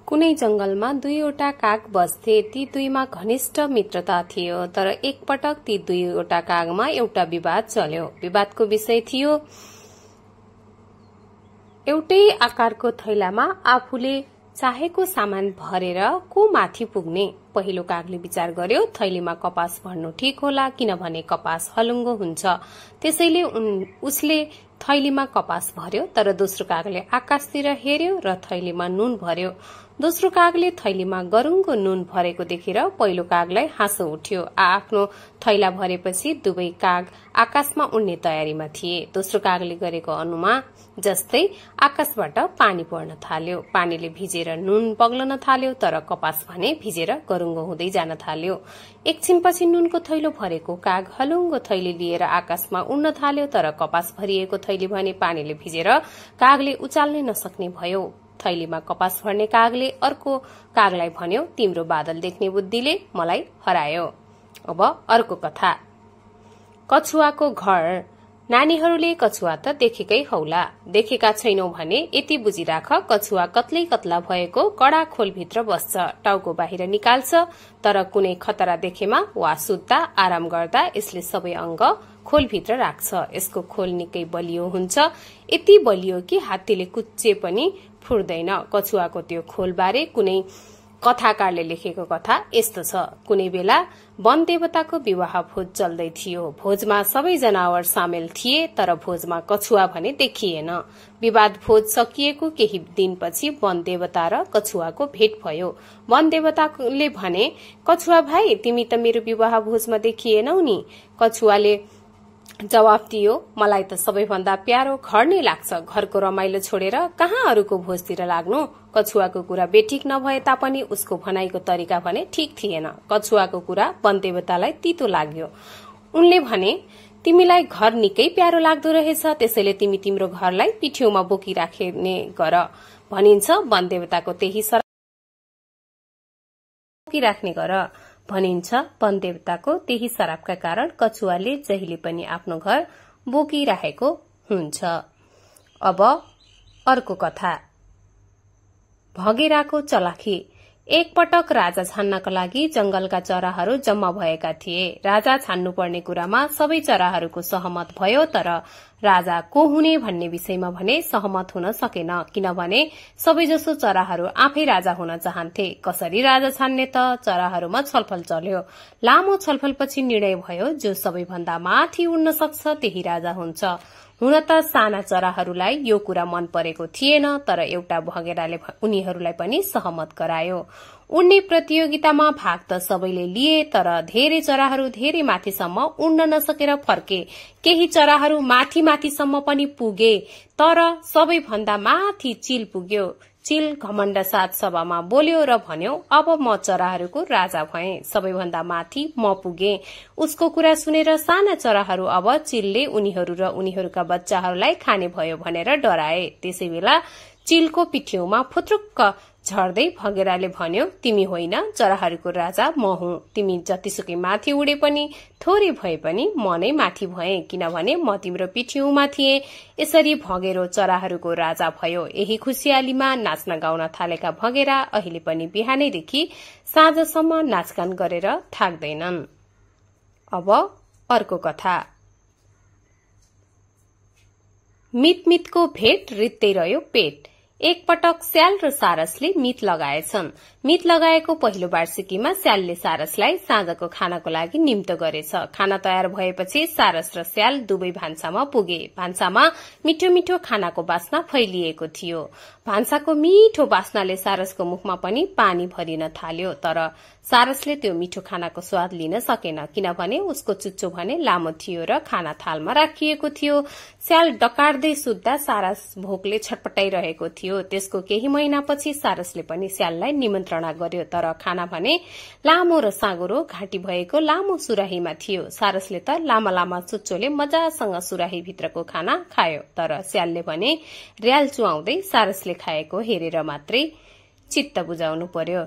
कुनै जंगलमा दुईवटा काग बस्थे। ती दुईमा घनिष्ठ मित्रता थियो, तर एकपटक ती दुईवटा कागमा एउटा विवाद चल्यो। विवादको विषय थियो एउटै आकारको थैलामा आफूले चाहेको सामान भरेर को माथि पुग्ने। पहिलो कागले विचार गर्यो थैलीमा कपास भर्नु ठीक होला, किनभने कपास हलुङ्गो हुन्छ। त्यसैले उसले थैलीमा कपास भर्यो, तर दोस्रो कागले आकाशतिर हेर्यो र थैलीमा नुन भर्यो। दोस्रो कागले थैलीमा गरुङको नुन भरेको देखेर पहिलो कागलाई हाँसो उठ्यो। आफ्नो थैला भरेपछि दुवै काग आकाशमा उड्ने तयारीमा थिए। दोस्रो कागले गरेको अनुमान जस्तै आकाशबाट पानी पर्न थाल्यो। पानीले भिजेर नुन पग्लन थाल्यो, तर कपास भने भिजेर गरुङ्गो हुँदै जान थाल्यो। एकछिनपछि नुनको थैलो भरेको काग हलुङ्गो थैली लिएर आकाशमा उड्न थाल्यो, तर कपास भरिएको थैली भने पानीले भिजेर कागले उचाल्नै नसक्ने भयो। थैलीमा कपास भर्ने कागले अर्को कागलाई भन्यो, तिम्रो बादल देख्ने बुद्धिले मलाई हरायो। अब अर्को कथा। कछुवाको घर। नानीहरूले कछुवा त देखेकै हौला, देखेका छैनौ भने यति बुझिराख, कछुवा कत्लै कत्ला भएको कडा खोलभित्र बस्छ। टाउको बाहिर निकाल्छ, तर कुनै खतरा देखेमा वा सुत्दा आराम गर्दा यसले सबै अंग खोलभित्र राख्छ। यसको खोल निकै बलियो हुन्छ, यति बलियो कि हात्तीले कुच्चे पनि फुर्दैन। कछुवाको त्यो खोलबारे कुनै कथाकारले लेखेको कथा यस्तो छ। कुनै बेला वन देवताको विवाह भोज चल्दै थियो। भोजमा सबै जनावर सामेल थिए, तर भोजमा कछुवा भने देखिएन। विवाद भोज सकिएको केही दिनपछि वन देवता र कछुवाको भेट भयो। वन देवताले भने, कछुवा भाइ, तिमी त मेरो विवाह भोजमा देखिएनौ नि। कछुवाले जवाफ दियो, मलाई त सबैभन्दा प्यारो घर नै लाग्छ। घरको रमाइलो छोडेर कहाँ अरूको भोजतिर लाग्नु। कछुवाको कुरा बेठिक नभए तापनि उसको भनाइको तरिका भने ठीक थिएन। कछुवाको कुरा वन देवतालाई तितो लाग्यो। उनले भने, तिमीलाई घर निकै प्यारो लाग्दो रहेछ, त्यसैले तिमी तिम्रो घरलाई पिठ्यौमा बोकिराख्ने गर भनिन्छ। वन देवताको त्यही बोकिराख्ने गर भनिन्छ। वन देवताको त्यही शराबका कारण कछुवाले जहिले पनि आफ्नो घर बोकिराखेको हुन्छ। अब अर्को कथा। भगेराको चलाखी। एकपटक राजा छान्नका लागि जंगलका चराहरू जम्मा भएका थिए। राजा छान्नुपर्ने कुरामा सबै चराहरूको सहमत भयो, तर राजा को हुने भन्ने विषयमा भने सहमत हुन सकेन, किनभने सबैजसो चराहरू आफै राजा हुन चाहन्थे। कसरी राजा छान्ने त? चराहरूमा छलफल चल्यो। लामो छलफलपछि निर्णय भयो, जो सबैभन्दा माथि उड्न सक्छ त्यही राजा हुन्छ। हुन त साना चराहरूलाई यो कुरा मन परेको थिएन, तर एउटा भगेराले उनीहरूलाई पनि सहमत गरायो। उड्ने प्रतियोगितामा भाग त सबैले लिए, तर धेरै चराहरू धेरै माथिसम्म उड्न नसकेर फर्के। केही चराहरू माथि माथिसम्म पनि पुगे, तर सबैभन्दा माथि चील पुग्यो। चील घमण्ड साथ सभामा बोल्यो र भन्यो, अब म चराहरूको राजा भएँ, सबैभन्दा माथि म पुगे। उसको कुरा सुनेर साना चराहरू अब चीलले उनीहरू र उनीहरूका बच्चाहरूलाई खाने भयो भनेर डराए। त्यसै बेला चीलको पिठ्यौमा फुत्रुक्क झर्दै भगेराले भन्यो, तिमी होइन, चराहरूको राजा म हुँ। तिमी जतिसुकै माथि उडे पनि थोरै भए पनि म नै माथि भए, किनभने म तिम्रो पिठ्यौमा थिए। यसरी भगेरो चराहरूको राजा भयो। यही खुसियालीमा नाच्न गाउन थालेका भगेरा अहिले पनि बिहानैदेखि साँझसम्म नाचगान गरेर थाक्दैनन्। अब अर्को कथा। मितमितको भेट रित्तै रह्यो पेट। एकपटक स्याल र सारसले मित लगाएछन्। मित लगाएको पहिलो वार्षिकीमा स्यालले सारसलाई साँझको खानाको लागि निम्तो गरेछ। खाना तयार भएपछि सारस र स्याल दुवै भान्सामा पुगे। भान्सामा मिठो मिठो खानाको बास्ना फैलिएको थियो। भान्साको मिठो बास्नाले सारसको मुखमा पनि पानी भरिन थाल्यो, तर सारसले त्यो मिठो खानाको स्वाद लिन सकेन, किनभने उसको चुच्चो भने लामो थियो र खाना थालमा राखिएको थियो। स्याल डकार्दै सुत्दा सारस भोकले छटपटाइरहेको थियो। त्यसको केही महिनापछि सारसले पनि स्याललाई निमन्त्रणा गर्यो, तर खाना भने लामो र साँगुरो घाँटी भएको लामो सुराहीमा थियो। सारसले त लामा लामा चुच्चोले मजासँग सुराही भित्रको खाना खायो, तर स्यालले भने र्याल चुहाउँदै सारसले खाएको हेरेर मात्रै चित्त बुझाउनु पर्यो।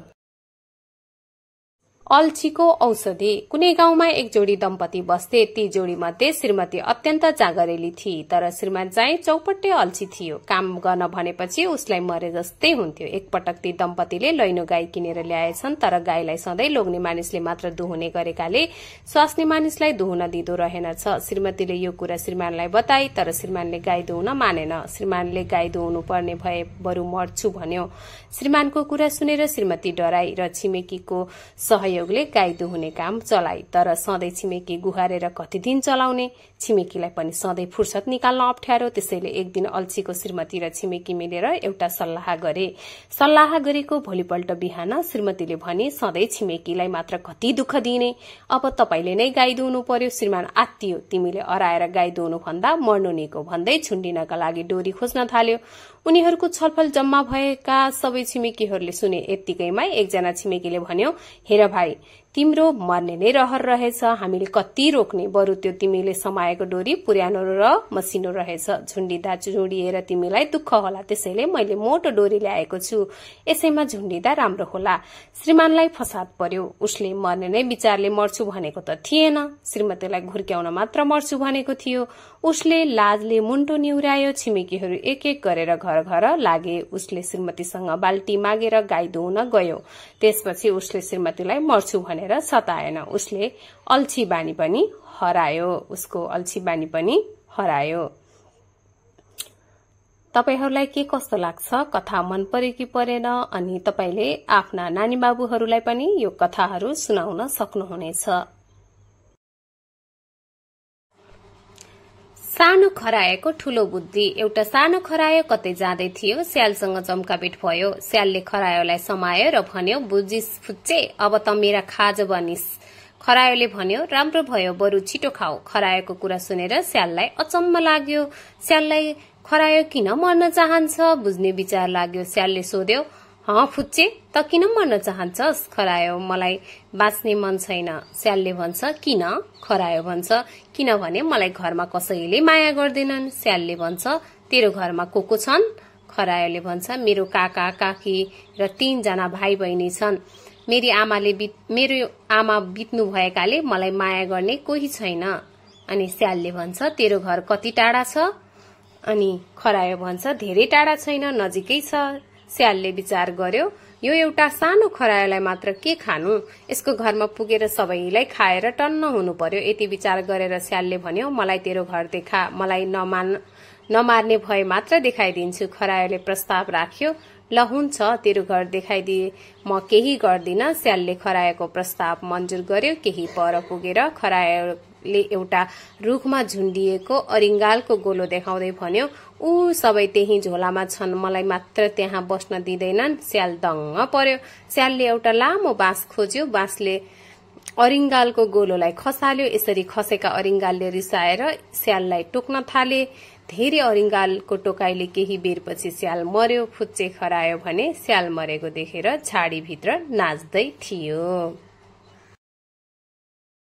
अल्छीको औषधि। कुनै गाउँमा एक जोडी दम्पति बस्थे। ती जोडी मध्ये श्रीमती अत्यन्त जागरेली थिए, तर श्रीमान चाहिँ चौपट्टे अल्छी थियो। काम गर्न भनेपछि उसलाई मरे जस्तै हुन्थ्यो। एकपटक ती दम्पतिले लैनो गाई किनेर ल्याएछन्, तर गाईलाई सधैँ लोग्ने मानिसले मात्र दुहुने गरेकाले स्वास्नी मानिसलाई दुहुन दिँदो रहेनछ। श्रीमतीले यो कुरा श्रीमानलाई बताई, तर श्रीमानले गाई दुहुन मानेन। श्रीमानले गाई दुहुनु पर्ने भए बरु मर्छु भन्यो। श्रीमानको कुरा सुनेर श्रीमती डराई र छिमेकीको सहयोगले गाई दुहुने काम चलाई। तर सधैँ छिमेकी गुहारेर कति दिन चलाउने? छिमेकीलाई पनि सधैँ फुर्सद निकाल्न अप्ठ्यारो। त्यसैले एक दिन अल्छीको श्रीमती र छिमेकी मिलेर एउटा सल्लाह गरे। सल्लाह गरेको भोलिपल्ट बिहान श्रीमतीले भने, सधैँ छिमेकीलाई मात्र कति दुःख दिने, अब तपाईले नै गाई दुहुनु पर्यो। श्रीमान आत्तियो। तिमीले अराएर गाई दुहुनु भन्दा मर्नु निको भन्दै छुण्डिनका लागि डोरी खोज्न थाल्यो। उनीहरूको छलफल जम्मा भएका सबै छिमेकीहरूले सुने। यत्तिकैमा एकजना छिमेकीले भन्यो, हेर भाइ, तिम्रो मर्ने नै रहर रहेछ, हामीले कति रोक्ने, बरु त्यो तिमीले समाएको डोरी पुर्यानो र मसिनो रहेछ। झुण्डिँदा झुण्डिएर तिमीलाई दुःख होला, त्यसैले मैले मोटो डोरी ल्याएको छु, यसैमा झुण्डिँदा राम्रो होला। श्रीमानलाई फसाद पर्यो। उसले मर्ने नै विचारले मर्छु भनेको त थिएन, श्रीमतीलाई घुर्क्याउन मात्र मर्छु भनेको थियो। उसले लाजले मुन्टो निहुरायो। छिमेकीहरू एक एक गरेर घर घर लागे। उसले श्रीमतीसँग बाल्टी मागेर गाई दुहुन गयो। त्यसपछि उसले श्रीमतीलाई मर्छु भनेर सताएन। उसले अल्छी बानी पनि हरायो। उसको अल्छी बानी पनि हरायो। तपाईहरूलाई के कस्तो लाग्छ? कथा मन पर्यो कि परेन? अनि तपाईले आफ्ना नानी बाबुहरूलाई पनि यो कथाहरू सुनाउन सक्नुहुनेछ। सानो खरायोको ठूलो बुद्धि। एउटा सानो खरायो कतै जाँदै थियो। स्यालसँग जम्काबेट भयो। स्यालले खरायोलाई समायो र भन्यो, बुझिस फुच्चे, अब त मेरा खाज बनिस। खरायोले भन्यो, राम्रो भयो, बरु छिटो खाऊ। खरायोको कुरा सुनेर स्याललाई अचम्म लाग्यो। स्याललाई खरायो किन मर्न चाहन्छ बुझ्ने विचार लाग्यो। स्यालले सोध्यो, फुच्चे, त किन मर्न चाहन्छस्? खरायो, मलाई बाँच्ने मन छैन। स्यालले भन्छ, किन? खरायो भन्छ, किनभने मलाई घरमा कसैले माया गर्दैनन्। स्यालले भन्छ, तेरो घरमा को छन्? खरायोले भन्छ, मेरो काका काकी र 3 जना भाइ बहिनी छन्। मेरो आमा बित्नु भएकाले मलाई माया गर्ने कोही छैन। अनि स्यालले भन्छ, तेरो घर कति टाढा छ? अनि खरायो भन्छ, धेरै टाढा छैन, नजिकै छ। स्यालले विचार गर्यो, यो एउटा सानो खरायोलाई मात्र के खानु, यसको घरमा पुगेर सबैलाई खाएर टन्न हुनु पर्यो। यति विचार गरेर स्यालले भन्यो, मलाई तेरो घर देखा, मलाई नमार्ने भए मात्र देखाइदिन्छु। खरायोले प्रस्ताव राख्यो, ल हुन्छ, तेरो घर देखाइदिए म केही गर्दिन। स्यालले खरायोको प्रस्ताव मन्जुर गर्यो। केही पर पुगेर खरायोले एउटा रुखमा झुण्डिएको अरिङ्गालको गोलो देखाउँदै भन्यो, ऊ सबै त्यही झोलामा छन्, मलाई मात्र त्यहाँ बस्न दिँदैनन्। स्याल दङ्ग पर्यो। स्यालले एउटा लामो बाँस खोज्यो। बाँसले अरिङ्गालको गोलोलाई खसाल्यो। यसरी खसेका अरिङ्गालले रिसाएर स्याललाई टोक्न थाले। धेरै अरिङ्गालको टोकाइले केही बेरपछि स्याल मर्यो। फुच्चे खरायो भने स्याल मरेको देखेर झाडीभित्र नाच्दै थियो।